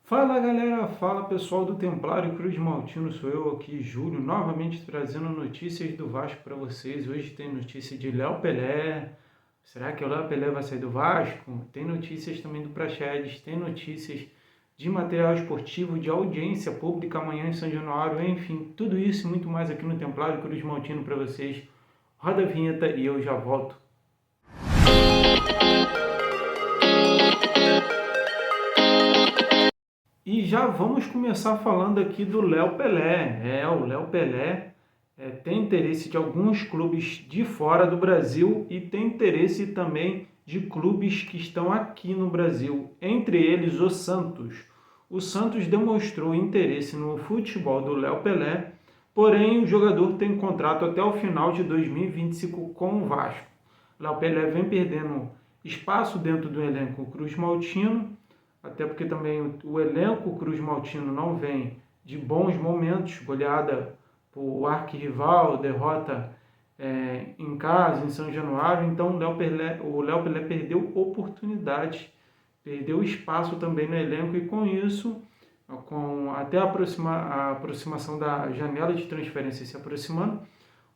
Fala galera, fala pessoal do Templário Cruz Maltino, sou eu aqui, Júlio, novamente trazendo notícias do Vasco para vocês. Hoje tem notícia de Léo Pelé. Será que o Léo Pelé vai sair do Vasco? Tem notícias também do Praxedes, tem notícias de material esportivo, de audiência pública amanhã em São Januário, enfim, tudo isso e muito mais aqui no Templário Cruz Maltino para vocês. Roda a vinheta e eu já volto. E já vamos começar falando aqui do Léo Pelé. O Léo Pelé tem interesse de alguns clubes de fora do Brasil e tem interesse também de clubes que estão aqui no Brasil, entre eles o Santos. O Santos demonstrou interesse no futebol do Léo Pelé, porém o jogador tem contrato até o final de 2025 com o Vasco. Léo Pelé vem perdendo espaço dentro do elenco Cruz Maltino, até porque também o elenco Cruz Maltino não vem de bons momentos, goleada por arquirrival, derrota em casa, em São Januário, então o Léo Pelé perdeu oportunidades, perdeu espaço também no elenco e com isso, até a aproximação da janela de transferência se aproximando,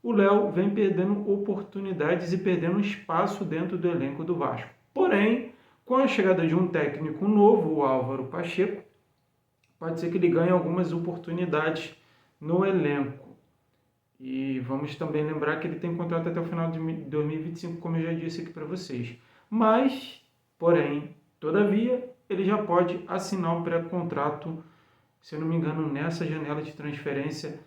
o Léo vem perdendo oportunidades e perdendo espaço dentro do elenco do Vasco. Porém, com a chegada de um técnico novo, o Álvaro Pacheco, pode ser que ele ganhe algumas oportunidades no elenco. E vamos também lembrar que ele tem contrato até o final de 2025, como eu já disse aqui para vocês. Mas, porém, todavia, ele já pode assinar um pré-contrato, se eu não me engano, nessa janela de transferência,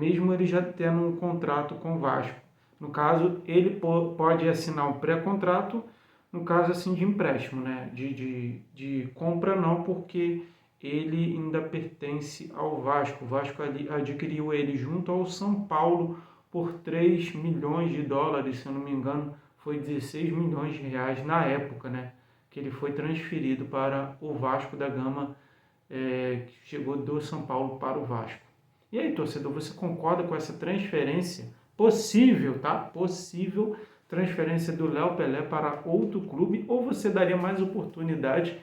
mesmo ele já tendo um contrato com o Vasco. No caso, ele pode assinar um pré-contrato, no caso assim de empréstimo, né? De compra não, porque ele ainda pertence ao Vasco. O Vasco adquiriu ele junto ao São Paulo por 3 milhões de dólares, se eu não me engano, foi 16 milhões de reais na época, né? Que ele foi transferido para o Vasco da Gama, que chegou do São Paulo para o Vasco. E aí, torcedor, você concorda com essa transferência possível, tá? Possível transferência do Léo Pelé para outro clube, ou você daria mais oportunidade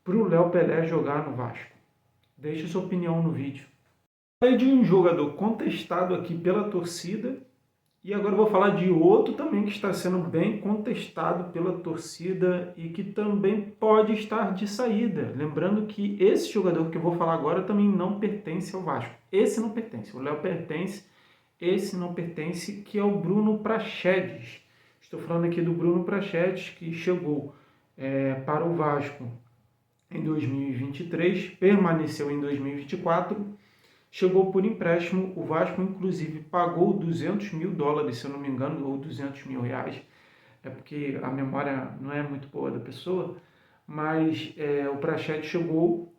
para o Léo Pelé jogar no Vasco? Deixe sua opinião no vídeo. Falei de um jogador contestado aqui pela torcida, e agora eu vou falar de outro também que está sendo bem contestado pela torcida e que também pode estar de saída. Lembrando que esse jogador que eu vou falar agora também não pertence ao Vasco. Esse não pertence, o Léo pertence, esse não pertence, que é o Bruno Praxedes. Estou falando aqui do Bruno Praxedes, que chegou para o Vasco em 2023, permaneceu em 2024, chegou por empréstimo. O Vasco, inclusive, pagou 200 mil dólares, se eu não me engano, ou 200 mil reais, porque a memória não é muito boa da pessoa, mas o Praxedes chegou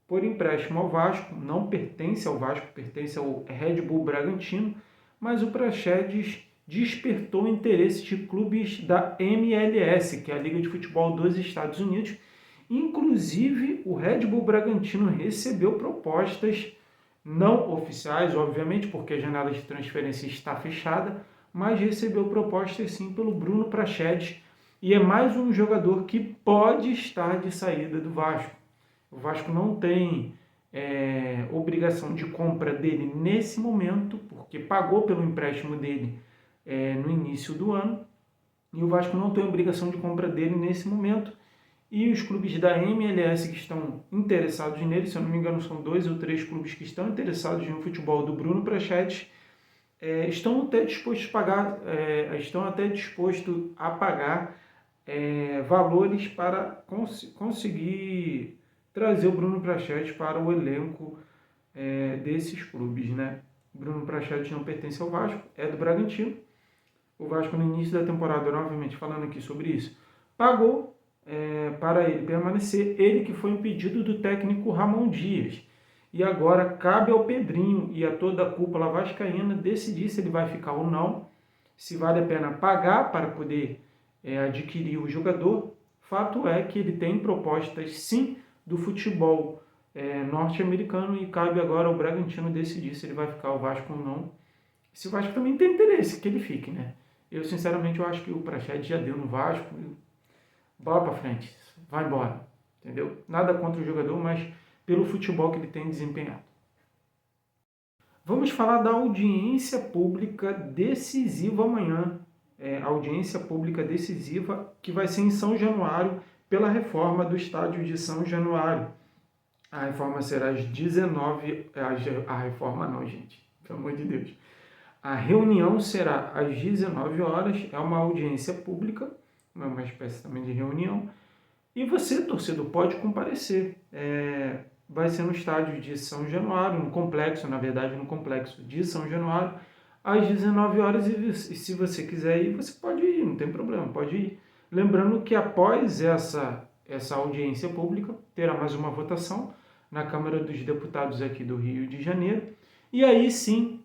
por empréstimo ao Vasco, não pertence ao Vasco, pertence ao Red Bull Bragantino, mas o Praxedes despertou interesse de clubes da MLS, que é a Liga de Futebol dos Estados Unidos. Inclusive, o Red Bull Bragantino recebeu propostas não oficiais, obviamente, porque a janela de transferência está fechada, mas recebeu propostas sim pelo Bruno Praxedes, e é mais um jogador que pode estar de saída do Vasco. O Vasco não tem obrigação de compra dele nesse momento, porque pagou pelo empréstimo dele no início do ano, e o Vasco não tem obrigação de compra dele nesse momento, e os clubes da MLS que estão interessados nele, se eu não me engano são 2 ou 3 clubes que estão interessados no futebol do Bruno Praxedes, estão até dispostos a pagar valores para conseguir trazer o Bruno Praxedes para o elenco desses clubes, né? O Bruno Praxedes não pertence ao Vasco, é do Bragantino. O Vasco, no início da temporada, novamente falando aqui sobre isso, pagou para ele permanecer, ele que foi um pedido do técnico Ramon Dias. E agora cabe ao Pedrinho e a toda a cúpula vascaína decidir se ele vai ficar ou não, se vale a pena pagar para poder adquirir o jogador. Fato é que ele tem propostas, sim, do futebol norte-americano, e cabe agora ao Bragantino decidir se ele vai ficar o Vasco ou não. Se o Vasco também tem interesse que ele fique, né? Eu, sinceramente, eu acho que o Praxedes já deu no Vasco. Bola para frente, vai embora. entendeu? Nada contra o jogador, mas pelo futebol que ele tem desempenhado. Vamos falar da audiência pública decisiva amanhã. Audiência pública decisiva que vai ser em São Januário pela reforma do estádio de São Januário. A reforma será às 19... A reforma não, gente. Pelo amor de Deus. A reunião será às 19 horas. É uma audiência pública, uma espécie também de reunião. E você, torcedor, pode comparecer. Vai ser no estádio de São Januário, no complexo de São Januário, às 19 horas. E se você quiser ir, você pode ir, não tem problema, pode ir. Lembrando que após essa audiência pública, terá mais uma votação na Câmara dos Deputados aqui do Rio de Janeiro. E aí sim,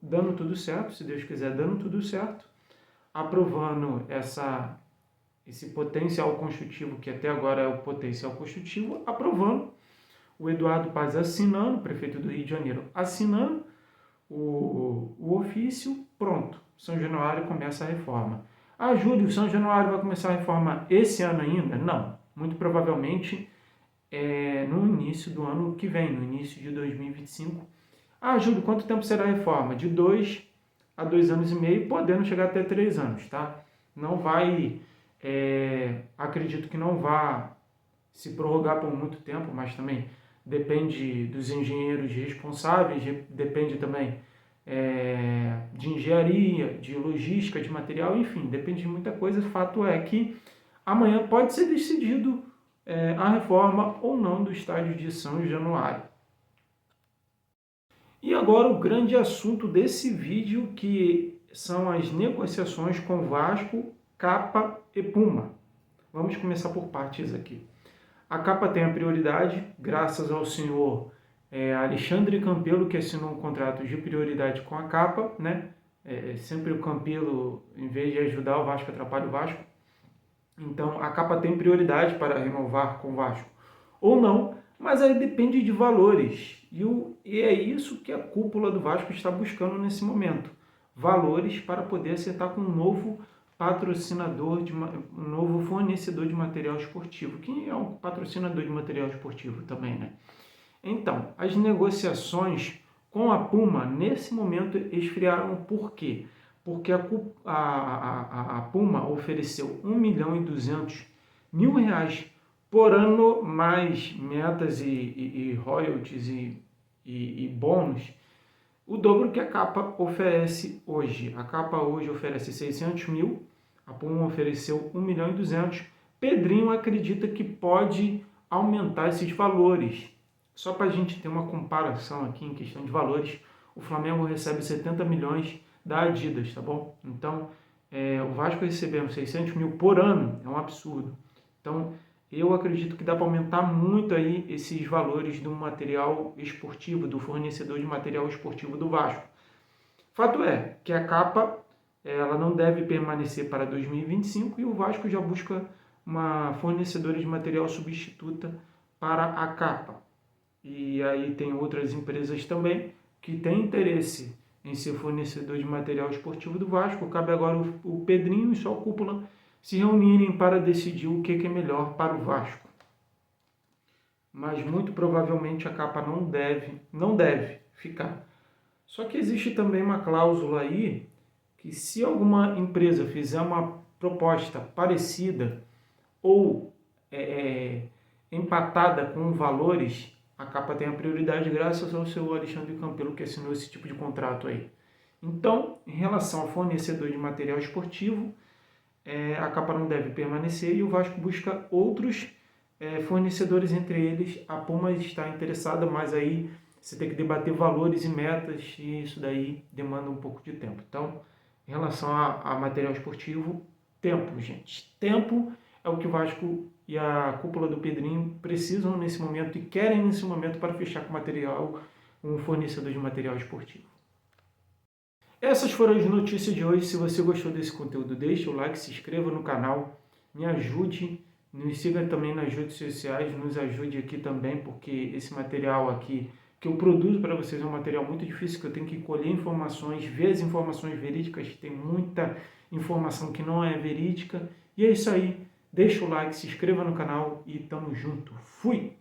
dando tudo certo, se Deus quiser, dando tudo certo, aprovando esse potencial construtivo, que até agora é o potencial construtivo, aprovando, o Eduardo Paz assinando, prefeito do Rio de Janeiro, assinando o ofício, pronto, São Januário começa a reforma. Júlio, São Januário vai começar a reforma esse ano ainda? Não, muito provavelmente no início do ano que vem, no início de 2025. Júlio, quanto tempo será a reforma? De 2 a 2 anos e meio, podendo chegar até 3 anos, tá? Não vai... acredito que não vá se prorrogar por muito tempo, mas também depende dos engenheiros responsáveis, depende também de engenharia, de logística, de material, enfim, depende de muita coisa. O fato é que amanhã pode ser decidido a reforma ou não do estádio de São Januário. E agora o grande assunto desse vídeo, que são as negociações com Vasco, Capa e Puma. Vamos começar por partes aqui. A Capa tem a prioridade, graças ao senhor Alexandre Campelo, que assinou um contrato de prioridade com a Capa, né? Sempre o Campelo, em vez de ajudar o Vasco, atrapalha o Vasco. Então, a Capa tem prioridade para renovar com o Vasco ou não, mas aí depende de valores. E é isso que a cúpula do Vasco está buscando nesse momento. Valores para poder acertar com um novo patrocinador, um novo fornecedor de material esportivo, que é um patrocinador de material esportivo também, né? Então, as negociações com a Puma, nesse momento, esfriaram. Por quê? Porque a Puma ofereceu R$1.200.000 por ano, mais metas e royalties e bônus, o dobro que a Capa oferece hoje. A Capa hoje oferece 600 mil, a Puma ofereceu 1.200.000. Pedrinho acredita que pode aumentar esses valores. Só para a gente ter uma comparação aqui em questão de valores, o Flamengo recebe 70 milhões da Adidas, tá bom? Então, o Vasco recebendo 600 mil por ano é um absurdo. Então, eu acredito que dá para aumentar muito aí esses valores do material esportivo, do fornecedor de material esportivo do Vasco. Fato é que a Capa ela não deve permanecer para 2025 e o Vasco já busca uma fornecedora de material substituta para a Capa. E aí tem outras empresas também que têm interesse em ser fornecedor de material esportivo do Vasco. Cabe agora o Pedrinho e sua cúpula se reunirem para decidir o que é melhor para o Vasco. Mas muito provavelmente a Capa não deve ficar. Só que existe também uma cláusula aí que, se alguma empresa fizer uma proposta parecida ou empatada com valores, a Capa tem a prioridade graças ao seu Alexandre Campelo, que assinou esse tipo de contrato aí. Então, em relação ao fornecedor de material esportivo, a Capa não deve permanecer e o Vasco busca outros fornecedores, entre eles a Puma está interessada, mas aí você tem que debater valores e metas e isso daí demanda um pouco de tempo. Então, em relação a material esportivo, tempo, gente. Tempo é o que o Vasco e a cúpula do Pedrinho precisam nesse momento e querem nesse momento para fechar com um fornecedor de material esportivo. Essas foram as notícias de hoje. Se você gostou desse conteúdo, deixe o like, se inscreva no canal, me ajude, nos siga também nas redes sociais, nos ajude aqui também, porque esse material aqui que eu produzo para vocês é um material muito difícil, que eu tenho que colher informações, ver as informações verídicas, tem muita informação que não é verídica, e é isso aí. deixa o like, se inscreva no canal e tamo junto. Fui!